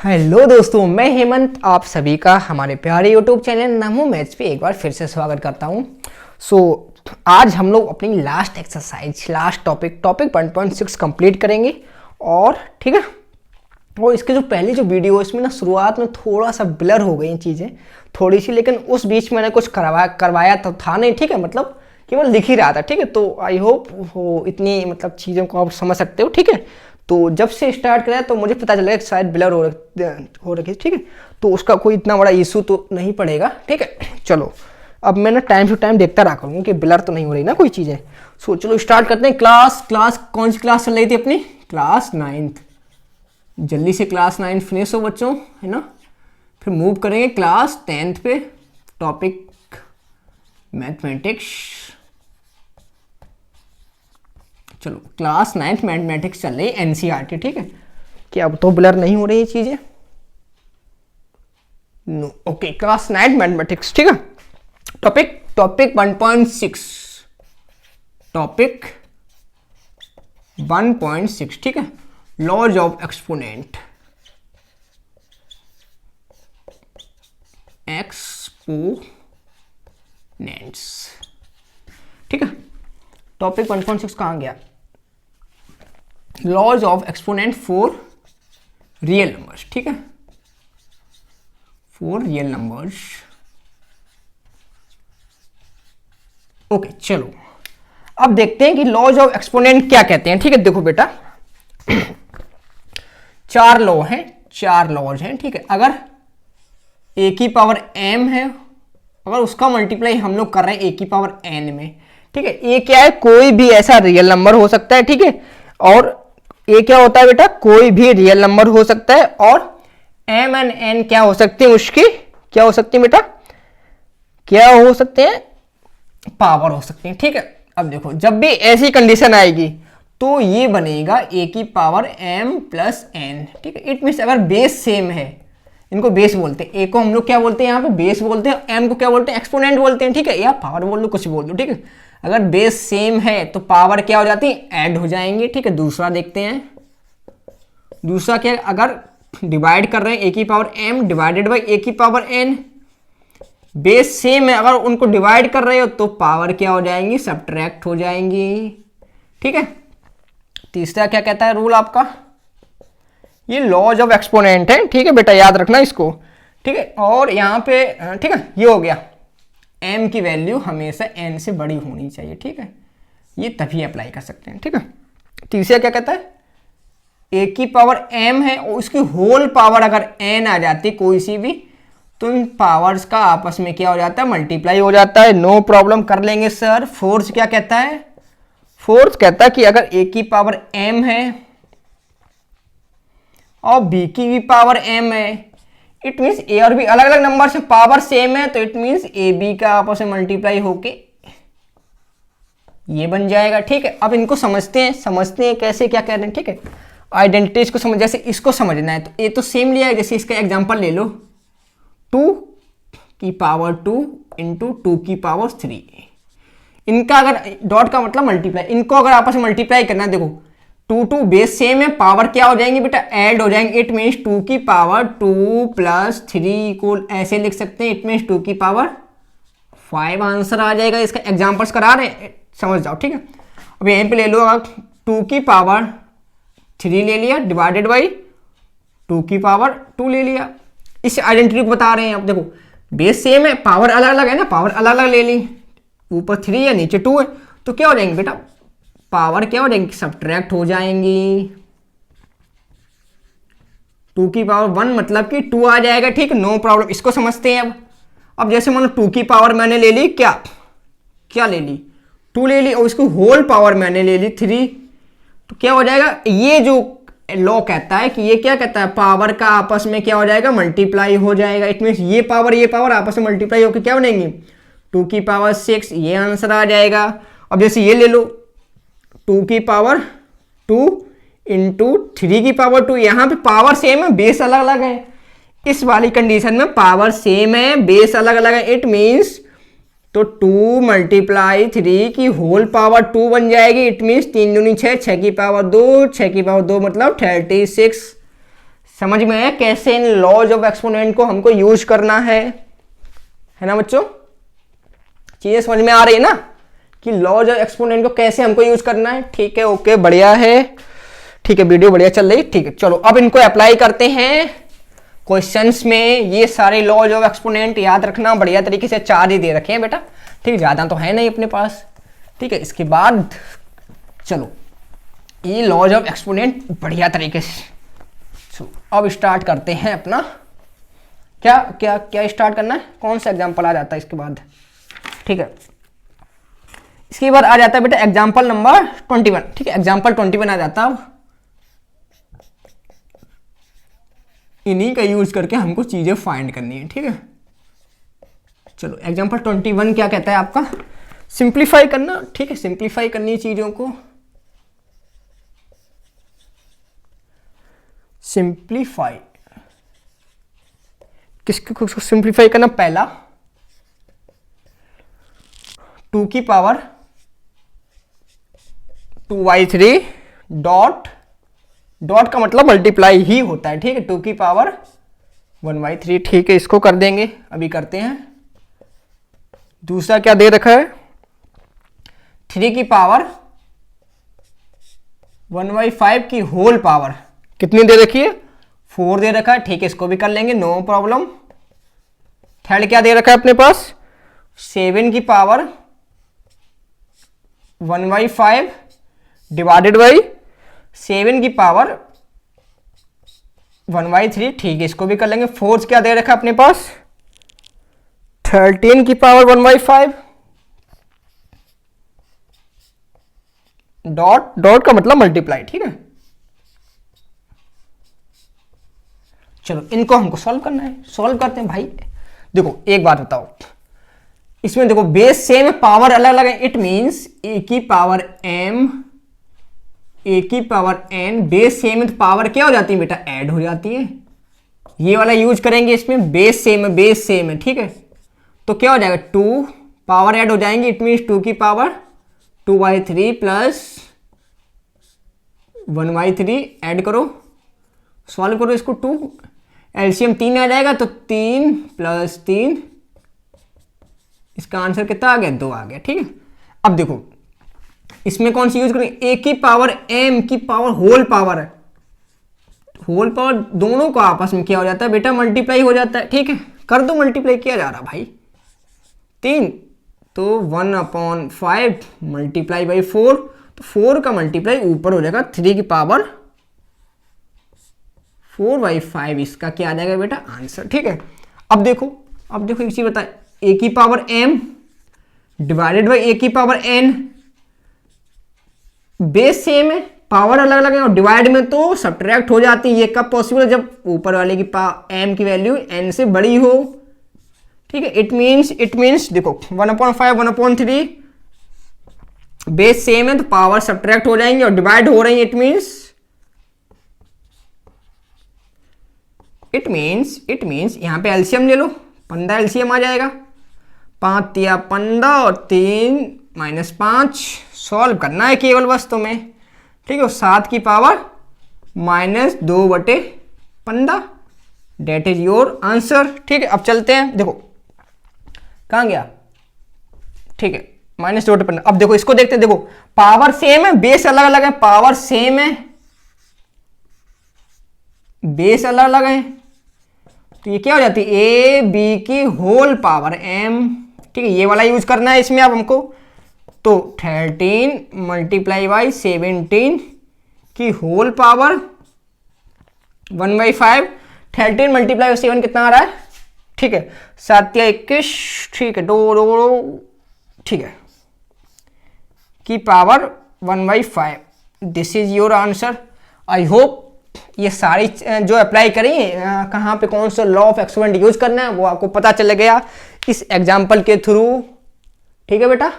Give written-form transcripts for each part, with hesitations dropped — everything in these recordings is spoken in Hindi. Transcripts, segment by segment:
हेलो दोस्तों, मैं हेमंत आप सभी का हमारे प्यारे यूट्यूब चैनल नमो मैथ्स पे एक बार फिर से स्वागत करता हूँ। आज हम लोग अपनी last exercise last topic 1.6 complete करेंगे। और ठीक है, और इसके जो पहली जो वीडियो है इसमें ना शुरुआत में थोड़ा सा ब्लर हो गई चीज़ें थोड़ी सी, लेकिन उस बीच मैंने कुछ करवाया तो था नहीं, ठीक है, मतलब केवल लिख ही रहा था, ठीक है। तो आई होप वो इतनी मतलब चीज़ों को आप समझ सकते हो, ठीक है। तो जब से स्टार्ट करा तो मुझे पता चला कि शायद ब्लर हो रखी, ठीक है। तो उसका कोई इतना बड़ा इशू तो नहीं पड़ेगा, ठीक है। चलो अब मैं ना टाइम टू टाइम देखता रहा करूँगा कि ब्लर तो नहीं हो रही ना कोई चीज़ें। सो चलो स्टार्ट करते हैं। क्लास कौन सी क्लास चल रही थी अपनी? Class 9th। जल्दी से क्लास 9 फिनिश हो बच्चों, है ना। फिर मूव करेंगे क्लास 10th पे, टॉपिक मैथमेटिक्स। चलो क्लास 9th मैथमेटिक्स चल रही है एनसीईआरटी, ठीक है। क्या अब तो ब्लर नहीं हो रही ये चीजें? No, okay. क्लास 9 मैथमेटिक्स, ठीक है। टॉपिक 1.6, टॉपिक 1.6, ठीक है। लॉज ऑफ एक्सपोनेंट्स, ठीक है। टॉपिक 1.6 कहाँ गया? Laws of exponent for real numbers, ठीक है, फॉर रियल नंबर्स। ओके चलो अब देखते हैं कि लॉज ऑफ एक्सपोनेंट क्या कहते हैं, ठीक है। देखो बेटा, चार लॉज हैं, ठीक है। अगर ए की पावर m है, अगर उसका मल्टीप्लाई हम लोग कर रहे हैं ए की पावर n में, ठीक है। ए क्या है? कोई भी ऐसा रियल नंबर हो सकता है, ठीक है। और ए क्या होता है बेटा? कोई भी रियल नंबर हो सकता है। और m एंड n क्या हो सकते हैं? उसकी क्या हो सकती है बेटा? क्या हो सकते हैं? पावर हो सकते हैं, ठीक है। अब देखो, जब भी ऐसी कंडीशन आएगी तो ये बनेगा ए की पावर m प्लस n, ठीक है। इट मीन्स अगर बेस सेम है, इनको बेस बोलते हैं, ए को हम लोग क्या बोलते हैं यहाँ पे? बेस बोलते हैं। एम को क्या बोलते हैं? एक्सपोनेंट बोलते हैं, ठीक है। या पावर बोल दो, कुछ बोल दो, ठीक है। अगर बेस सेम है तो पावर क्या हो जाती है? ऐड हो जाएंगे, ठीक है। दूसरा देखते हैं, दूसरा क्या? अगर डिवाइड कर रहे हैं ए की पावर m डिवाइडेड बाई ए की पावर n, बेस सेम है, अगर उनको डिवाइड कर रहे हो तो पावर क्या हो जाएंगी? सब्ट्रैक्ट हो जाएंगी, ठीक है। तीसरा क्या कहता है रूल आपका? ये लॉज ऑफ एक्सपोनेंट है, ठीक है बेटा, याद रखना इसको, ठीक है। और यहाँ पे ठीक है, ये हो गया, m की वैल्यू हमेशा n से बड़ी होनी चाहिए, ठीक है। ये तभी अप्लाई कर सकते हैं, ठीक है। तीसरा क्या कहता है? a की पावर m है और उसकी होल पावर अगर n आ जाती कोई सी भी, तो इन पावर्स का आपस में क्या हो जाता है? मल्टीप्लाई हो जाता है। नो प्रॉब्लम, कर लेंगे सर। फोर्स क्या कहता है? फोर्स कहता है कि अगर a की पावर m है और b की भी पावर m है, इट मीन्स a और b अलग अलग नंबर से पावर सेम है, तो इट मीन्स ए बी का आपस में मल्टीप्लाई होके ये बन जाएगा, ठीक है। अब इनको समझते हैं कैसे क्या कह रहे हैं, ठीक है। आइडेंटिटीज को समझ, जैसे इसको समझना है तो ये तो सेम लिया है। जैसे इसका एग्जांपल ले लो, 2 की पावर 2 इंटू 2 की पावर 3। इनका अगर डॉट का मतलब मल्टीप्लाई, इनको अगर आपस में मल्टीप्लाई करना है, देखो 2 बेस सेम है, पावर क्या हो जाएंगे बेटा? ऐड हो जाएंगे। इट मीन्स 2 की पावर 2 प्लस 3 को ऐसे लिख सकते हैं, इट मीन्स 2 की पावर 5 आंसर आ जाएगा। इसका एग्जांपल्स करा रहे हैं, समझ जाओ, ठीक है। अब यहीं पे ले लो, अगर 2 की पावर 3 ले लिया डिवाइडेड बाई 2 की पावर 2 ले लिया, इस आइडेंटिटी को बता रहे हैं। अब देखो बेस सेम है, पावर अलग अलग है ना, पावर अलग अलग ले ली, ऊपर 3 है नीचे 2 है, तो क्या हो जाएंगे बेटा? पावर क्या हो जाएंगी? सब्ट्रैक्ट हो जाएंगी। 2 की पावर 1 मतलब कि 2 आ जाएगा, ठीक, नो प्रॉब्लम। इसको समझते हैं। अब जैसे मानो 2 की पावर मैंने ले ली, क्या ले ली? 2 ले ली, और इसको होल पावर मैंने ले ली 3, तो क्या हो जाएगा? ये जो लॉ कहता है कि ये क्या कहता है? पावर का आपस में क्या हो जाएगा? मल्टीप्लाई हो जाएगा। इट मीन्स ये पावर आपस में मल्टीप्लाई होकर क्या बनेंगी? 2 की पावर 6, ये आंसर आ जाएगा। अब जैसे ये ले लो, 2 की पावर 2 इंटू 3 की पावर 2, यहाँ पे पावर सेम है, बेस अलग अलग है। इस वाली कंडीशन में पावर सेम है, बेस अलग अलग है, इट मीन्स तो 2 मल्टीप्लाई 3 की होल पावर 2 बन जाएगी। इट मीन्स 3 दूनी 6, 6 की पावर 2, 6 की पावर 2 मतलब 36 समझ में आया कैसे इन लॉज ऑफ एक्सपोनेंट को हमको यूज करना है ना बच्चों? चीजें समझ में आ रही है ना कि लॉज ऑफ एक्सपोनेंट को कैसे हमको यूज करना है? ठीक है, ओके, बढ़िया है। ठीक है, वीडियो बढ़िया चल रही। ठीक है, चलो अब इनको अप्लाई करते हैं क्वेश्चंस में। ये सारे लॉज ऑफ एक्सपोनेंट याद रखना बढ़िया तरीके से, 4 ही दे रखे हैं बेटा। ठीक है, ज्यादा तो है नहीं अपने पास। ठीक है, इसके बाद चलो ये लॉज ऑफ एक्सपोनेंट बढ़िया तरीके से। अब स्टार्ट करते हैं अपना। क्या क्या क्या स्टार्ट करना है? कौन सा एग्जांपल आ जाता है इसके बाद? ठीक है, इसके बाद आ जाता है बेटा एग्जांपल नंबर 21। ठीक है, एग्जांपल 21 आ जाता है। इन्हीं का यूज करके हमको चीजें फाइंड करनी है। ठीक है, चलो एग्जांपल 21 क्या कहता है आपका? सिंप्लीफाई करना। ठीक है, सिंप्लीफाई करनी है चीजों को। सिंप्लीफाई किसको सिंप्लीफाई करना? पहला 2 की पावर 2/3 डॉट का मतलब मल्टीप्लाई ही होता है। ठीक है, 2 की पावर 1/3। ठीक है, इसको कर देंगे, अभी करते हैं। दूसरा क्या दे रखा है? 3 की पावर 1/5 की होल पावर कितनी दे रखी है? 4 दे रखा है। ठीक है, इसको भी कर लेंगे, नो प्रॉब्लम। थर्ड क्या दे रखा है अपने पास? 7 की पावर 1/5 डिवाइडेड बाई 7 की पावर 1/3। ठीक है, इसको भी कर लेंगे। फोर्थ क्या दे रखा है अपने पास? 13 की पावर 1/5 डॉट का मतलब मल्टीप्लाई। ठीक है, चलो इनको हमको सॉल्व करना है। सॉल्व करते हैं भाई। देखो एक बात बताओ, इसमें देखो बेस सेम है, पावर अलग अलग है। इट मींस ए की पावर m ए की पावर n बेस सेम है तो पावर क्या हो जाती है बेटा? ऐड हो जाती है। ये वाला यूज करेंगे इसमें, बेस सेम है, बेस सेम है। ठीक है, तो क्या हो जाएगा? 2 पावर ऐड हो जाएंगे। इट मींस 2 की पावर 2/3 प्लस 1/3 ऐड करो, सॉल्व करो इसको। 2 एलसीएम 3 आ जाएगा तो 3 + 3, इसका आंसर कितना आ गया? 2 आ गया। ठीक है, अब देखो इसमें कौन सी यूज करेंगे? ए की पावर m की पावर होल पावर है। होल पावर दोनों को आपस में क्या हो जाता है बेटा? मल्टीप्लाई हो जाता है। ठीक है, कर दो मल्टीप्लाई। किया जा रहा भाई 3 तो 1/5 मल्टीप्लाई बाई 4, तो 4 का मल्टीप्लाई ऊपर हो जाएगा 3 की पावर 4/5। इसका क्या आ जाएगा बेटा? आंसर। ठीक है, अब देखो एक चीज बता, ए की पावर m डिवाइडेड बाई ए की पावर n, बेस सेम है, पावर अलग अलग है और डिवाइड में तो सब्ट्रैक्ट हो जाती है। ये कब पॉसिबल है? जब ऊपर वाले की m की वैल्यू n से बड़ी हो। ठीक है, इट मींस देखो 1/5 1/3 बेस सेम है तो पावर सब्ट्रैक्ट हो जाएंगे और डिवाइड हो रही है। इट मींस यहां पे एलसीएम ले लो, 15 एलसीएम आ जाएगा। 5 × 15 और 3 - 5 सॉल्व करना है केवल बस तुम्हें। ठीक है, 7 की power -2/15 that is your answer. ठीक है, अब चलते हैं। देखो कहां गया? ठीक है, -2/15। अब देखो इसको देखते हैं। देखो पावर सेम है, बेस अलग अलग है। पावर सेम है, बेस अलग अलग है, तो ये क्या हो जाती है? ए बी की होल पावर m। ठीक है, ये वाला यूज करना है इसमें अब हमको। तो 13 × 17 की होल पावर 1/5। 13 × 7 कितना आ रहा है? ठीक है, 7 × 21। ठीक है, 2 ठीक है, की power 1/5। This is your answer. I hope ये सारी जो अप्लाई करी कहाँ पे कौन सा लॉ ऑफ एक्सपोनेंट यूज करना है वो आपको पता चल गया इस एग्जाम्पल के थ्रू। ठीक है बेटा,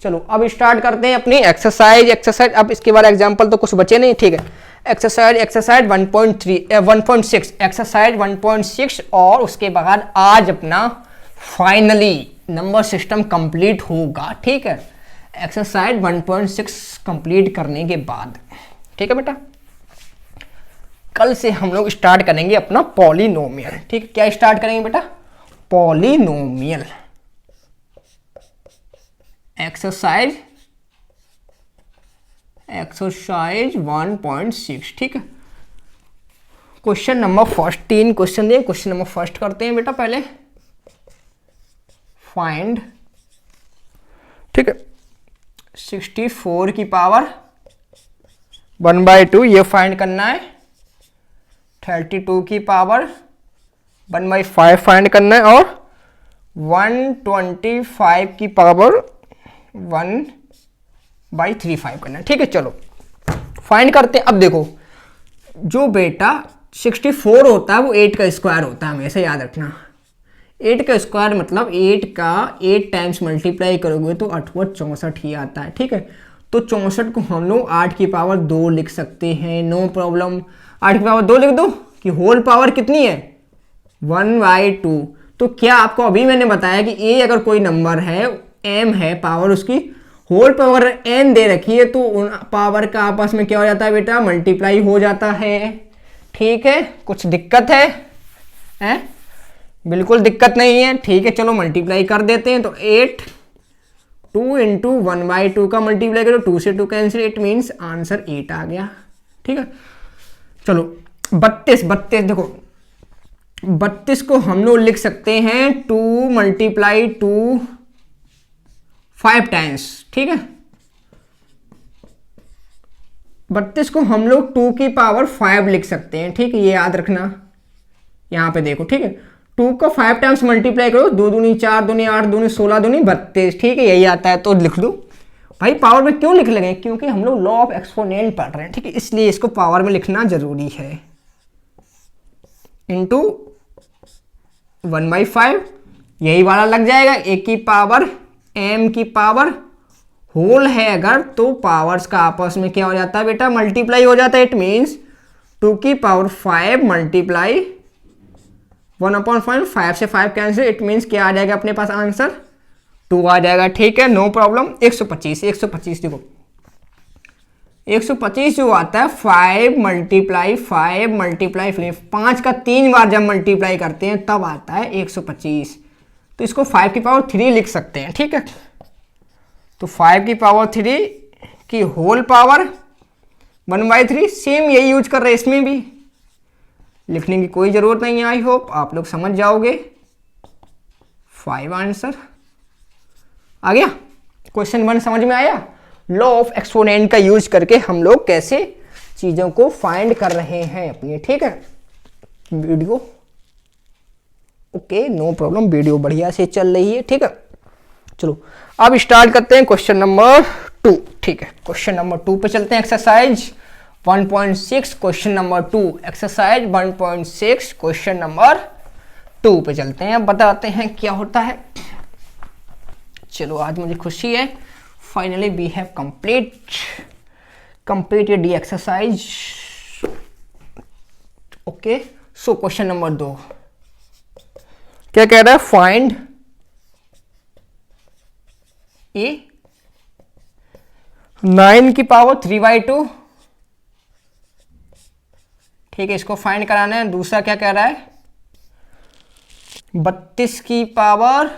चलो अब स्टार्ट करते हैं अपनी एक्सरसाइज। अब इसके बाद एग्जाम्पल तो कुछ बचे नहीं। ठीक है, एक्सरसाइज 1.6 एक्सरसाइज 1.6 और उसके बाद आज अपना फाइनली नंबर सिस्टम कंप्लीट होगा। ठीक है, एक्सरसाइज 1.6 कंप्लीट करने के बाद। ठीक है बेटा, कल से हम लोग स्टार्ट करेंगे अपना पॉलिनोमियल। ठीक है, क्या स्टार्ट करेंगे बेटा? Polynomial exercise 1.6। ठीक है, क्वेश्चन नंबर फर्स्ट, 3 क्वेश्चन दिए। क्वेश्चन नंबर फर्स्ट करते हैं बेटा पहले। फाइंड, ठीक है, 64 की पावर 1/2 ये फाइंड करना है। 32 की पावर 1/5 फाइंड करना है और 125 की पावर 1/35 करना है। ठीक है, चलो फाइंड करते हैं। अब देखो, जो बेटा 64 होता है वो 8 का स्क्वायर होता है, हमेशा याद रखना। 8 का स्क्वायर मतलब 8 का 8 टाइम्स मल्टीप्लाई करोगे तो 8 64 ही आता है। ठीक है, तो 64 को हम लोग 8 की पावर 2 लिख सकते हैं, नो प्रॉब्लम। 8 की पावर 2 लिख दो कि होल पावर कितनी है 1/2। तो क्या आपको अभी मैंने बताया कि ए अगर कोई नंबर है, एम है, पावर उसकी होल पावर एन दे रखी है, तो उन पावर का आपस में क्या हो जाता है बेटा? मल्टीप्लाई हो जाता है। ठीक है, कुछ दिक्कत है? बिल्कुल दिक्कत नहीं है। ठीक है, चलो मल्टीप्लाई कर देते हैं। तो 8 2 इंटू 1/2 का मल्टीप्लाई करो, 2 से 2 कैंसिल, इट मीन्स आंसर 8 आ गया। ठीक है, चलो 32 देखो 32 को हम लोग लिख सकते हैं 2 × 2 5 टाइम्स। ठीक है, 32 को हम लोग 2 की पावर 5 लिख सकते हैं। ठीक है, ये याद रखना। यहां पे देखो, ठीक है, 2 को 5 टाइम्स मल्टीप्लाई करो, 2 दूनी 4, दूनी 8, दूनी 16, दूनी 32। ठीक है, यही आता है, तो लिख दो। भाई पावर में क्यों लिख लगे? क्योंकि हम लोग लॉ ऑफ एक्सपोनेंट पढ़ रहे हैं। ठीक है, इसलिए इसको पावर में लिखना जरूरी है। इंटू 1/5 यही वाला लग जाएगा। ए की पावर एम की पावर होल है अगर, तो पावर्स का आपस में क्या हो जाता है बेटा? मल्टीप्लाई हो जाता है। इट मीन्स 2 की पावर 5 मल्टीप्लाई 1/5, 5 से 5 कैंसिल, इट मीन्स क्या आ जाएगा अपने पास? आंसर 2 आ जाएगा। ठीक है, नो प्रॉब्लम। 125 देखो, 125 जो आता है 5 × 5 का 3 बार जब मल्टीप्लाई करते हैं तब आता है 125। तो इसको 5 की पावर 3 लिख सकते हैं। ठीक है, तो 5 की पावर 3 की होल पावर 1/3, सेम यही यूज कर रहे हैं इसमें भी, लिखने की कोई जरूरत नहीं है। आई होप आप लोग समझ जाओगे। 5 आंसर आ गया। क्वेश्चन 1 समझ में आया? लॉ ऑफ एक्सपोनेंट का यूज करके हम लोग कैसे चीजों को फाइंड कर रहे हैं अपनी। ठीक है, video okay, no problem, video बढ़िया से चल रही है। ठीक है, चलो अब स्टार्ट करते हैं क्वेश्चन नंबर 2। ठीक है, क्वेश्चन नंबर 2 पे चलते हैं। Exercise 1.6 question number 2, exercise 1.6 question number 2 पे चलते हैं। अब बताते हैं क्या होता है। चलो आज मुझे खुशी है, finally we have completed the exercise। Okay, so question number 2 क्या कह रहा है? फाइंड ए 9 की पावर 3/2। ठीक है, इसको फाइंड कराना है। दूसरा क्या कह रहा है? 32 की पावर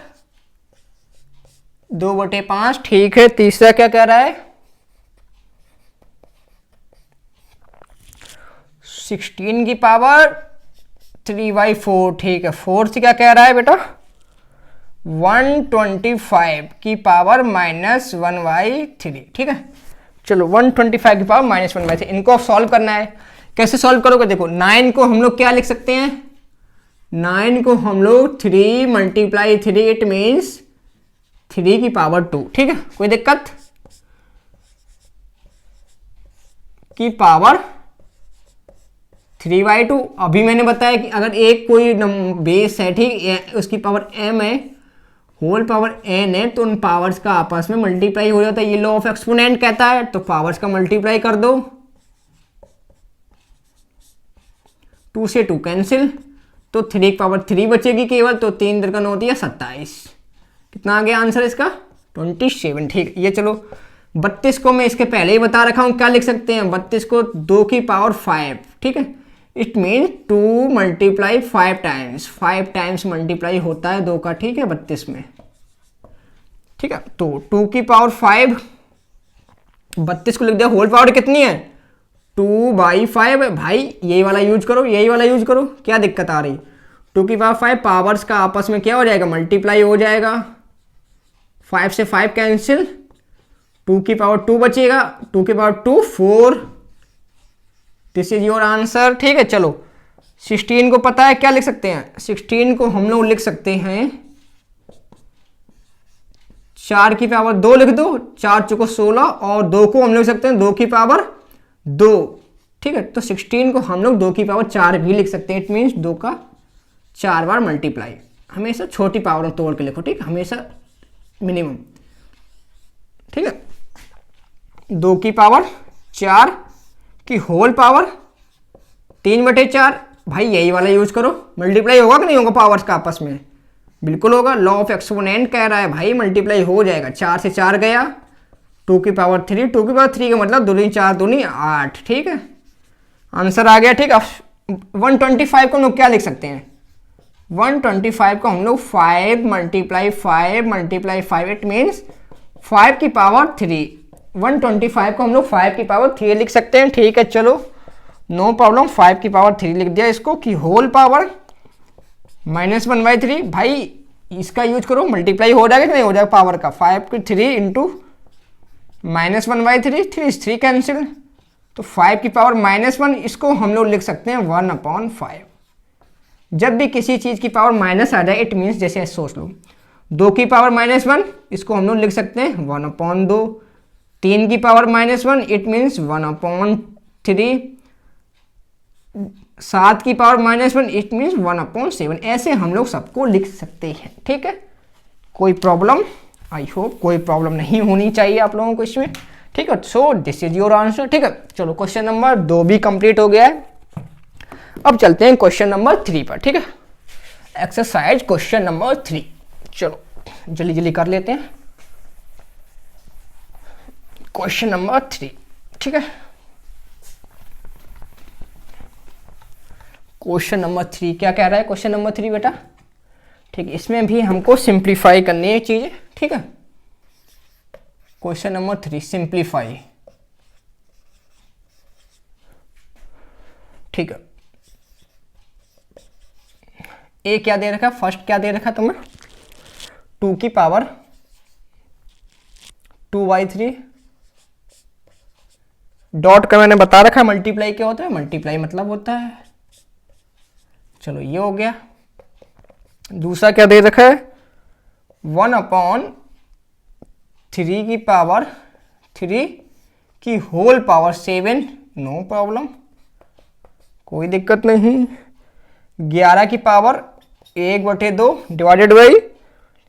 2/5। ठीक है, तीसरा क्या कह रहा है? 16 की पावर 3/4। ठीक है, फोर्थ क्या कह रहा है बेटा? 125 की पावर -1/3। ठीक है, चलो 125 की पावर -1/3 इनको सॉल्व करना है। कैसे सॉल्व करोगे? देखो 9 को हम लोग क्या लिख सकते हैं? 9 को हम लोग 3 × 3, इट मीन्स 3 की पावर 2। ठीक है, कोई दिक्कत? की पावर 3/2। अभी मैंने बताया कि अगर एक कोई बेस है, ठीक, उसकी पावर m है, होल पावर n है, तो उन पावर्स का आपस में मल्टीप्लाई हो जाता है। ये लॉ ऑफ एक्सपोनेंट कहता है। तो पावर्स का मल्टीप्लाई कर दो, 2 से 2 कैंसिल, तो 3 की पावर 3 बचेगी केवल। तो 3 × 9 होती है 27। कितना आ गया आंसर इसका? 27। ठीक, ये चलो 32 को मैं इसके पहले ही बता रखा हूं क्या लिख सकते हैं। 32 को 2 की पावर 5। ठीक है, it mean 2 multiply 5 times, 5 times multiply होता है 2 का, ठीक है, 32 में, ठीक है। तो 2 की पावर 5, 32 को लिख दिया, होल पावर कितनी है 2/5 है भाई, यही वाला यूज करो, यही वाला यूज करो, क्या दिक्कत आ रही। 2 की पावर 5, पावर्स का आपस में क्या हो जाएगा, मल्टीप्लाई हो जाएगा, 5 से 5 कैंसिल, 2 की पावर 2 बचेगा, 2 की power 2 4, this is your answer, ठीक है। चलो 16 को पता है क्या लिख सकते हैं, 16 को हम लोग लिख सकते हैं 4 की पावर 2 लिख दो, 4 चौको 16, और 2 को हम लिख सकते हैं 2 की पावर 2, ठीक है। तो 16 को हम लोग 2 की पावर 4 भी लिख सकते हैं, इट मीन्स 2 का 4 बार मल्टीप्लाई। हमेशा छोटी पावर में तोड़ के लिखो, ठीक है, हमेशा मिनिमम, ठीक है। 2 की पावर 4 की होल पावर 3/4, भाई यही वाला यूज करो, मल्टीप्लाई होगा कि नहीं होगा पावर्स का आपस में, बिल्कुल होगा, लॉ ऑफ एक्सपोनेंट कह रहा है भाई मल्टीप्लाई हो जाएगा, 4 से 4 गया, 2 की पावर 3, 2 की पावर 3 का मतलब 2 4 2 8, ठीक है, आंसर आ गया, ठीक है। 125 को हम लोग क्या लिख सकते हैं, 125 को हम लोग 5 मल्टीप्लाई 5 मल्टीप्लाई 5, इट मीन्स 5 की पावर 3, 125 को हम लोग 5 की पावर 3 लिख सकते हैं, ठीक है। चलो नो प्रॉब्लम, 5 की पावर 3 लिख दिया इसको, कि होल पावर -1/3, भाई इसका यूज करो, मल्टीप्लाई हो जाएगा कि नहीं हो जाएगा पावर का, 5 की 3 इंटू -1/3, 3 कैंसिल, तो 5 की पावर -1, इसको हम लोग लिख सकते हैं 1/5। जब भी किसी चीज़ की पावर माइनस आ जाए, इट मीन्स जैसे सोच लो 2 की पावर -1, इसको हम लोग लिख सकते हैं 1/2, 3 की पावर -1, इट मीन्स 1/3, 7 की पावर -1, इट मीन्स 1/7, ऐसे हम लोग सबको लिख सकते हैं, ठीक है। कोई प्रॉब्लम, आई होप कोई प्रॉब्लम नहीं होनी चाहिए आप लोगों को इसमें, ठीक है। So this is your answer, ठीक है। चलो क्वेश्चन नंबर 2 भी कंप्लीट हो गया है, अब चलते हैं क्वेश्चन नंबर 3 पर, ठीक है। एक्सरसाइज क्वेश्चन नंबर 3, चलो जल्दी जल्दी कर लेते हैं। क्वेश्चन नंबर 3, ठीक है। क्वेश्चन नंबर 3 क्या कह रहा है, क्वेश्चन नंबर 3 बेटा, ठीक है, इसमें भी हमको सिंप्लीफाई करनी है चीजें, ठीक है। क्वेश्चन नंबर 3 सिंप्लीफाई, ठीक है। ए क्या दे रखा, फर्स्ट क्या दे रखा तुम्हें, 2 की पावर 2/3, डॉट का मैंने बता रखा है मल्टीप्लाई क्या होता है, मल्टीप्लाई मतलब होता है, चलो ये हो गया। दूसरा क्या दे रखा है, 1/3 की पावर 3 की होल पावर 7, नो प्रॉब्लम, कोई दिक्कत नहीं। 11 की पावर 1/2 डिवाइडेड बाई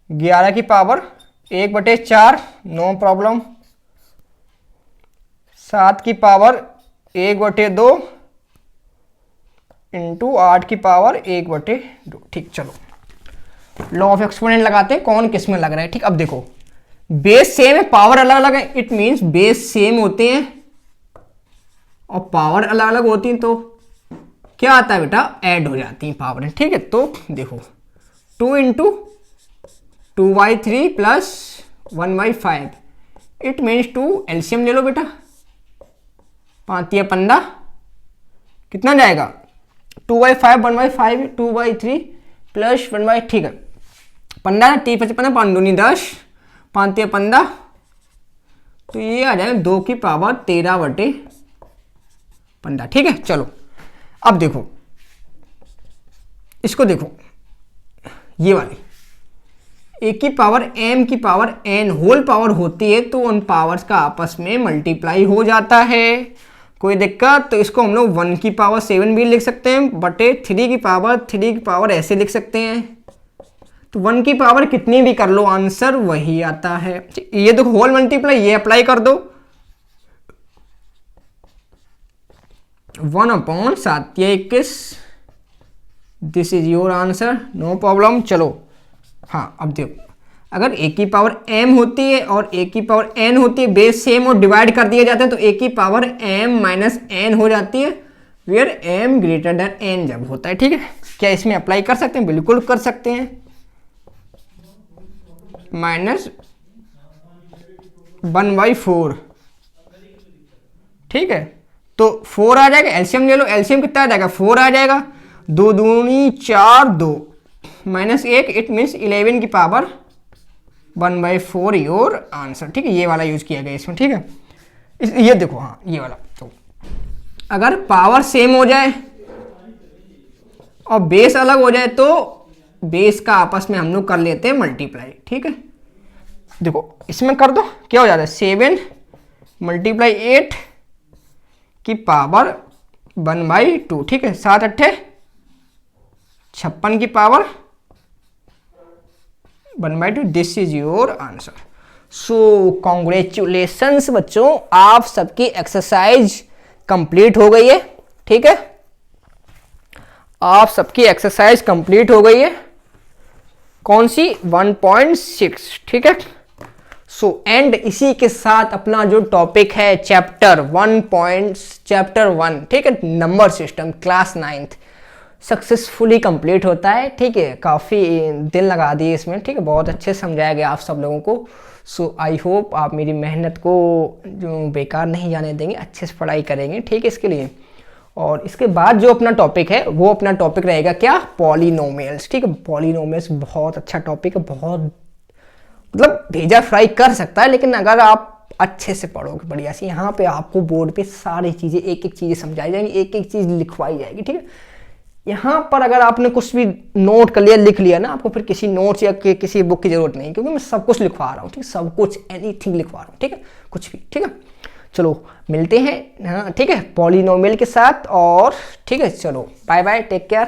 11 की पावर 1/4, नो प्रॉब्लम। 7 की पावर 1/2 इंटू 8 की पावर 1/2, ठीक। चलो लॉ ऑफ एक्सपोनेंट लगाते हैं, कौन किस में लग रहा है, ठीक। अब देखो बेस सेम है, पावर अलग अलग है, इट मीन्स बेस सेम होते हैं और पावर अलग अलग होती हैं, तो क्या आता है बेटा, ऐड हो जाती हैं पावर, ठीक है। तो देखो 2 into 2/3 plus 1/5, it means 2, LCM ले लो बेटा, 5 या 15, कितना जाएगा 2/5, 1/5, 2/3 प्लस 1/, ठीक है, 15, 3 5 15, 5 दूनी 10, 5 या 15, तो ये आ जाएगा 2 की पावर 13/15, ठीक है। चलो अब देखो इसको, देखो ये वाली ए की पावर m की पावर n होल पावर होती है, तो उन पावर्स का आपस में मल्टीप्लाई हो जाता है, कोई दिक्कत। तो इसको हम लोग 1 की पावर 7 भी लिख सकते हैं, बटे 3 की पावर ऐसे लिख सकते हैं, तो 1 की पावर कितनी भी कर लो आंसर वही आता है। ये देखो होल मल्टीप्लाई, ये अप्लाई कर दो, 1/7/21, this is your answer, no problem. चलो हाँ अब देखो, अगर a की पावर m होती है और a की पावर n होती है, बेस सेम और डिवाइड कर दिए जाते हैं, तो a की पावर m - n हो जाती है, where m greater than n जब होता है, ठीक है। क्या इसमें अप्लाई कर सकते हैं? बिल्कुल कर सकते हैं। -1/4, ठीक है। तो 4 आ जाएगा, एलसीएम ले लो, एलसीएम कितना आ जाएगा? 4 आ जाएगा। 2 दूनी 4, 2 -1, इट मीन्स 11 की पावर 1/4 योर आंसर, ठीक है। ये वाला यूज किया गया इसमें, ठीक है। ये देखो, हाँ ये वाला। तो अगर पावर सेम हो जाए और बेस अलग हो जाए तो बेस का आपस में हम लोग कर लेते हैं मल्टीप्लाई, ठीक है। देखो इसमें कर दो, क्या हो जाता है? 7 × 8 की पावर 1/2, ठीक है। 7 × 8 56 की power 1/2। This is your answer. So congratulations बच्चों, आप सबकी एक्सरसाइज कंप्लीट हो गई है, ठीक है। आप सबकी एक्सरसाइज कंप्लीट हो गई है। कौन सी? 1.6, ठीक है। सो एंड इसी के साथ अपना जो टॉपिक है चैप्टर 1, ठीक है, number system, class 9th successfully complete होता है, ठीक है। काफ़ी दिल लगा दिए इसमें, ठीक है। बहुत अच्छे समझाया गया आप सब लोगों को। सो आई होप आप मेरी मेहनत को जो बेकार नहीं जाने देंगे, अच्छे से पढ़ाई करेंगे, ठीक है, इसके लिए। और इसके बाद जो अपना टॉपिक है वो अपना टॉपिक रहेगा क्या? पॉलिनोमियल्स, ठीक है। पॉलिनोमियल्स बहुत अच्छा टॉपिक है, बहुत मतलब भेजा फ्राई कर सकता है, लेकिन अगर आप अच्छे से पढ़ोगे बढ़िया से, यहाँ पे आपको बोर्ड पे सारी चीज़ें, एक एक चीज़ें समझाई जाएंगी, एक एक चीज़ लिखवाई जाएगी, ठीक है। यहाँ पर अगर आपने कुछ भी नोट कर लिया, लिख लिया ना, आपको फिर किसी नोट्स या किसी बुक की जरूरत नहीं, क्योंकि मैं सब कुछ लिखवा रहा हूँ, ठीक है। सब कुछ, एनीथिंग लिखवा रहा हूँ, ठीक है, कुछ भी, ठीक है। चलो मिलते हैं, हाँ ठीक है, पॉलिनोमियल के साथ। और ठीक है, चलो बाय बाय, टेक केयर।